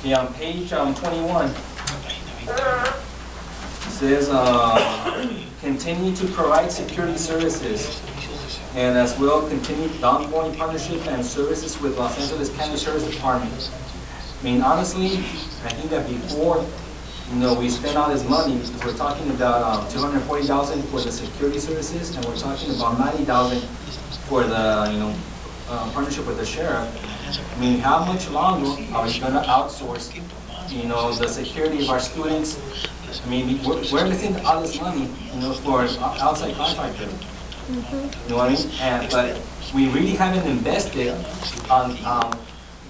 Yeah, on page 21, it says, continue to provide security services, and as well continue the ongoing partnership and services with Los Angeles County Sheriff's Department. I mean, honestly, I think that before, we spend all this money, because we're talking about $240,000 for the security services, and we're talking about $90,000 for the, partnership with the sheriff. I mean, how much longer are we going to outsource, the security of our students? I mean, we're missing all this money, for an outside contractor. You know what I mean? But we really haven't invested on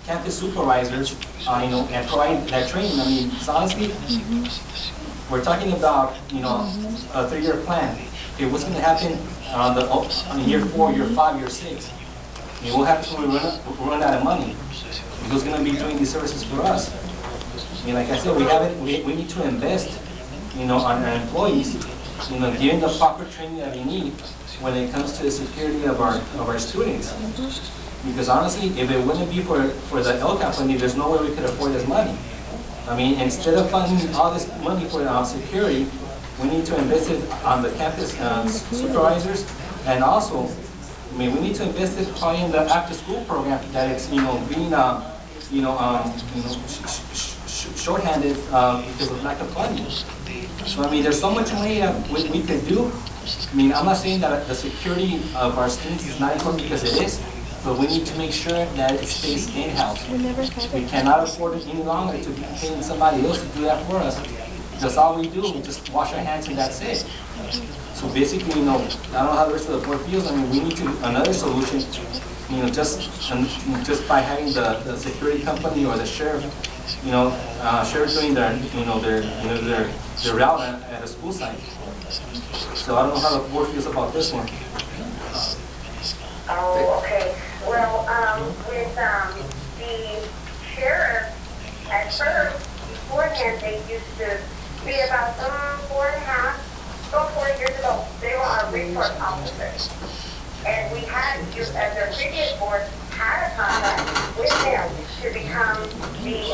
campus supervisors, and provide that training. I mean, honestly, we're talking about, a 3-year plan. Okay, what's going to happen on year 4, year 5, year 6? We'll have to run out of money. Who's going to be doing these services for us? I mean, like I said, we need to invest, on our employees, giving the proper training that we need when it comes to the security of our students. Because honestly, if it wouldn't be for the L company, there's no way we could afford this money. I mean, instead of funding all this money for security, we need to invest it on the campus supervisors, and also, I mean, we need to invest it probably in the after-school program that it's, being, shorthanded because of lack of funding. So I mean, there's so much money that we could do. I mean, I'm not saying that the security of our students is not important, because it is, but we need to make sure that it stays in-house. We cannot afford it any longer to be paying somebody else to do that for us. That's all we do. We just wash our hands and that's it. So basically, I don't know how the rest of the board feels. I mean, we need another solution. Just by having the security company or the sheriff, sheriff doing their route at a school site. So I don't know how the board feels about this one. Oh, okay. Well, with the sheriff, at first, beforehand, they used to be about 4 years ago, they were our resource officers. And we had, as the previous board, had a contract with them to become the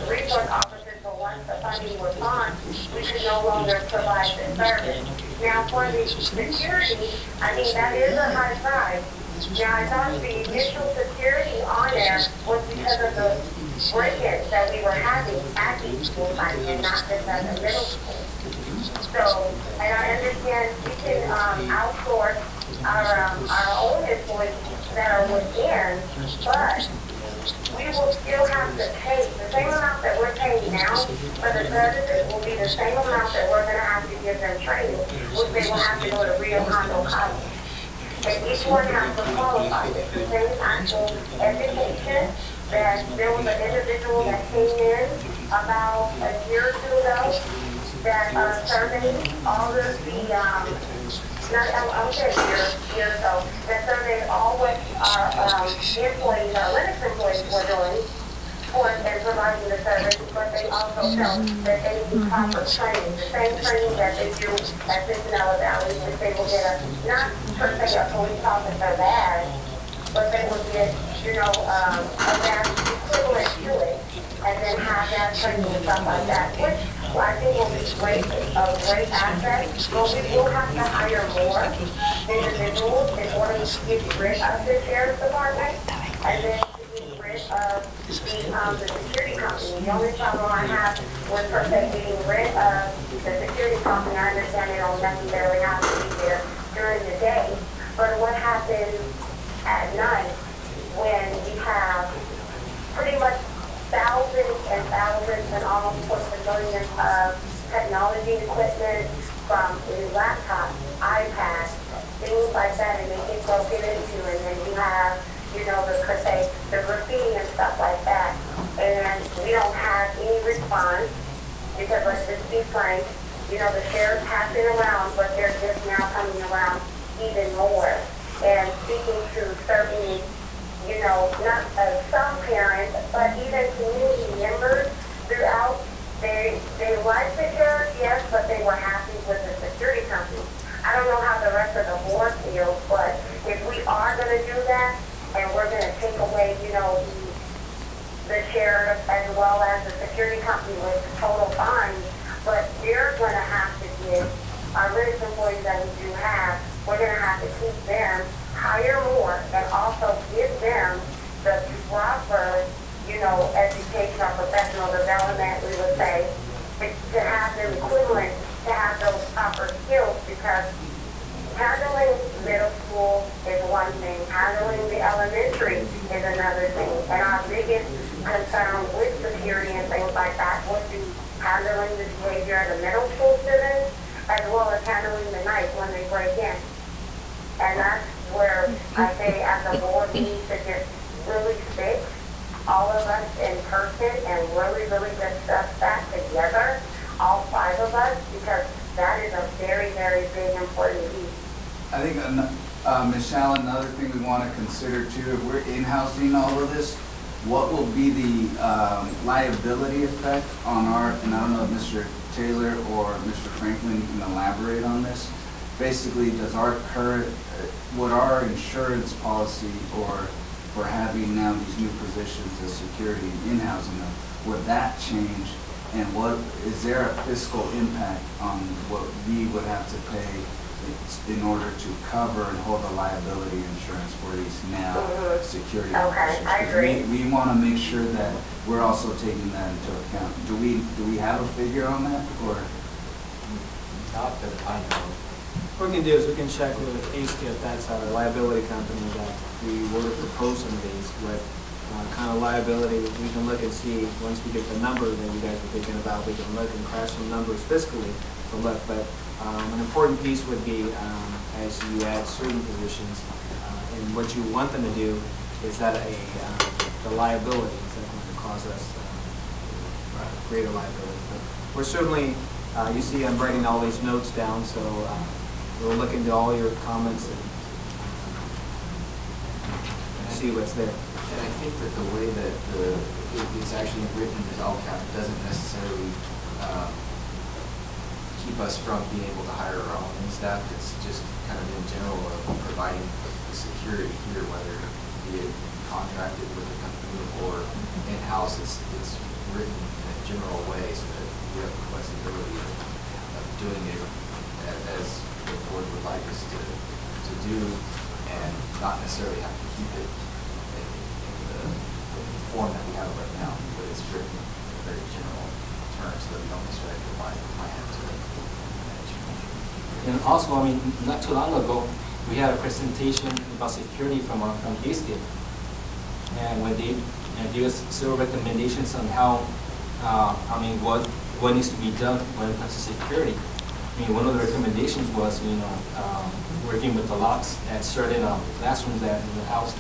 resource officers, but once the funding was gone, we could no longer provide the service. Now, for the security, I mean, that is a high price. Now, I thought the initial security on there was because of the break-ins that we were having at the school site and not just at the middle school. So, and I understand we can outsource our own employees that are within, but we will still have to pay the same amount that we're paying now for the services will be the same amount that we're going to have to give them training, which they will have to go to Rio Hondo College. And each one has to qualify. It's the same actual education that there was an individual that came in about a year or two ago that surveyed all of the, I'll say a year or so, that surveyed all what our employees, our Lennox employees were doing for and providing the service, but they also felt that they need proper training, the same training that they do at Cincinnati Valley, if they will get not per se a police officer badge, but they will get, a badge equivalent to it, and then have that training and stuff like that, which I think will be a great asset. But we will have to hire more individuals in order to get rid of the sheriff's department, and then of the security company. The only problem I have with per se getting rid of the security company, I understand they don't necessarily have to be there during the day, but what happens at night when we have pretty much thousands and thousands and almost close to millions of technology equipment, from laptops, iPads, things like that, and they get broken into, and then you have the graffiti and stuff like that. And we don't have any response because, let's just be frank, the sheriff's have been around, but they're just now coming around even more. And speaking to certain, not some parents, but even community members throughout, they liked the sheriff, yes, but they were happy with the security company. I don't know how the rest of the board feels, but if we are going to do that, and we're going to take away, the the sheriff as well as the security company with total fines, but we're going to have to give our Lennox employees that we do have, we're going to have to keep them, hire more, and also give them the proper, education or professional development, we would say, to have them equivalent, to have those proper skills, because handling middle school is one thing, handling the elementary is another thing, and our biggest concern with security and things like that would be handling the behavior of the middle school students, as well as handling the night when they break in. And that's where I say as a board we need to just really fix all of us in person and really, really discuss that together, all 5 of us, because that is a very, very big important piece. I think, Ms. Shallon, another thing we want to consider too, if we're in-housing all of this, what will be the liability effect on our, and I don't know if Mr. Taylor or Mr. Franklin can elaborate on this. Basically, does our current, would our insurance policy or for having now these new positions as security and in-housing them, would that change? And what, is there a fiscal impact on what we would have to pay in order to cover and hold a liability insurance for these now security officers? Okay, I agree. We want to make sure that we're also taking that into account. Do we have a figure on that, or? Not that I know. What we can do is we can check with ASTIF, that's our liability company, that we were to propose some of these, what kind of liability we can look and see. Once we get the number that you guys were thinking about, we can look and crash some numbers fiscally to look. But an important piece would be as you add certain positions, and what you want them to do is that the liability is that going to cause us greater liability. But we're certainly, you see I'm writing all these notes down, so we'll look into all your comments and see what's there. And I think that the way that it's actually written as all cap doesn't necessarily keep us from being able to hire our own staff. It's just kind of in general of providing the security here, whether be it contracted with a company or in-house. It's written in a general way so that we have the flexibility of doing it as the board would like us to do, and not necessarily have to keep it in the form that we have it right now, but it's written in a very general terms so that we don't necessarily provide the plan to manage. And also, I mean, not too long ago, we had a presentation about security from ASTIF, and when they give us several recommendations on how, what needs to be done when it comes to security. I mean, one of the recommendations was, working with the locks at certain classrooms that in the house